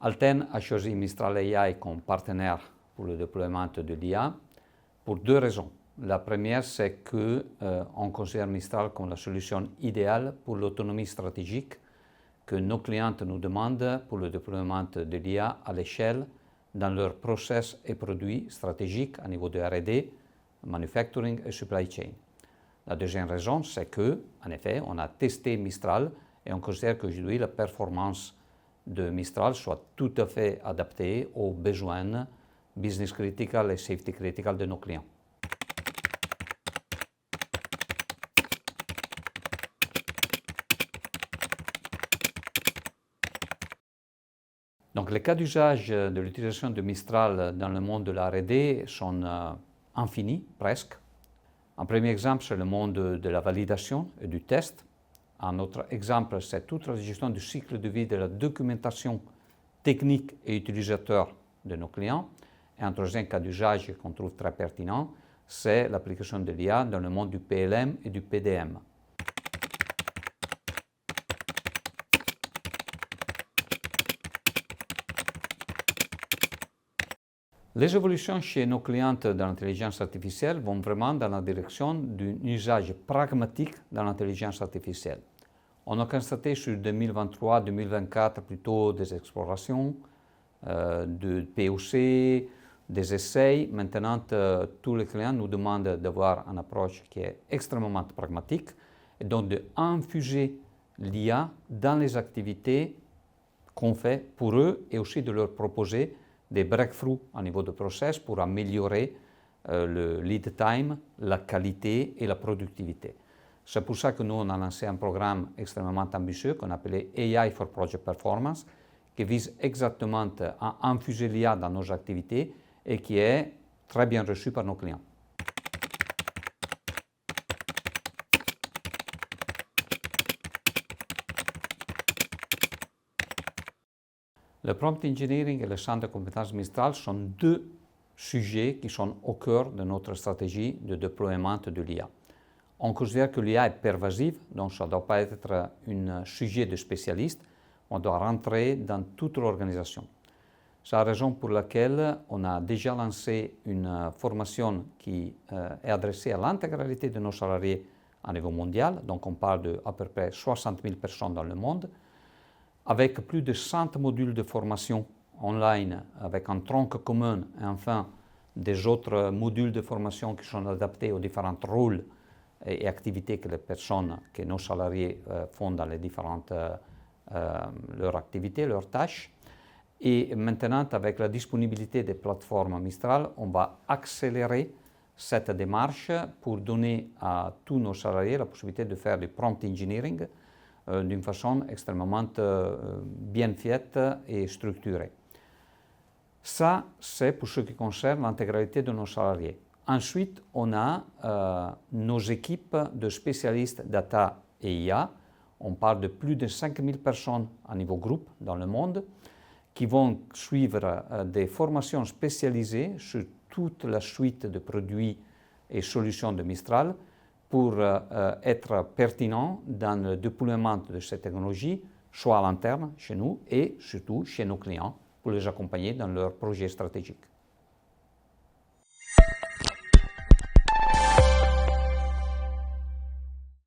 Alten a choisi Mistral AI comme partenaire pour le déploiement de l'IA pour deux raisons. La première, c'est qu'on considère Mistral comme la solution idéale pour l'autonomie stratégique que nos clients nous demandent pour le déploiement de l'IA à l'échelle dans leurs process et produits stratégiques à niveau de R&D, manufacturing et supply chain. La deuxième raison, c'est qu'en effet, on a testé Mistral et on considère qu'aujourd'hui la performance de Mistral soit tout à fait adaptée aux besoins business critical et safety critical de nos clients. Donc les cas d'usage de l'utilisation de Mistral dans le monde de la R&D sont infinis, presque. Un premier exemple, c'est le monde de la validation et du test. Un autre exemple, c'est toute la gestion du cycle de vie de la documentation technique et utilisateur de nos clients. Et un troisième cas d'usage qu'on trouve très pertinent, c'est l'application de l'IA dans le monde du PLM et du PDM. Les évolutions chez nos clients dans l'intelligence artificielle vont vraiment dans la direction d'un usage pragmatique dans l'intelligence artificielle. On a constaté sur 2023-2024 plutôt des explorations, de POC, des essais. Maintenant, tous les clients nous demandent d'avoir une approche qui est extrêmement pragmatique et donc d'infuser l'IA dans les activités qu'on fait pour eux et aussi de leur proposer des breakthroughs au niveau du process pour améliorer le lead time, la qualité et la productivité. C'est pour ça que nous, on a lancé un programme extrêmement ambitieux qu'on appelait AI for Project Performance, qui vise exactement à infuser l'IA dans nos activités et qui est très bien reçu par nos clients. Le prompt engineering et le centre de compétences Mistral sont deux sujets qui sont au cœur de notre stratégie de déploiement de l'IA. On considère que l'IA est pervasive, donc ça ne doit pas être un sujet de spécialiste, on doit rentrer dans toute l'organisation. C'est la raison pour laquelle on a déjà lancé une formation qui est adressée à l'intégralité de nos salariés à niveau mondial, donc on parle d'à peu près 60 000 personnes dans le monde, avec plus de 100 modules de formation online, avec un tronc commun et enfin des autres modules de formation qui sont adaptés aux différents rôles et activités que les personnes, que nos salariés font dans les différentes leurs activités, leurs tâches. Et maintenant, avec la disponibilité des plateformes Mistral, on va accélérer cette démarche pour donner à tous nos salariés la possibilité de faire du prompt engineering d'une façon extrêmement bien faite et structurée. Ça, c'est pour ce qui concerne l'intégralité de nos salariés. Ensuite, on a nos équipes de spécialistes data et IA. On parle de plus de 5000 personnes à niveau groupe dans le monde qui vont suivre des formations spécialisées sur toute la suite de produits et solutions de Mistral pour être pertinents dans le déploiement de ces technologies, soit à l'interne chez nous et surtout chez nos clients, pour les accompagner dans leurs projets stratégiques.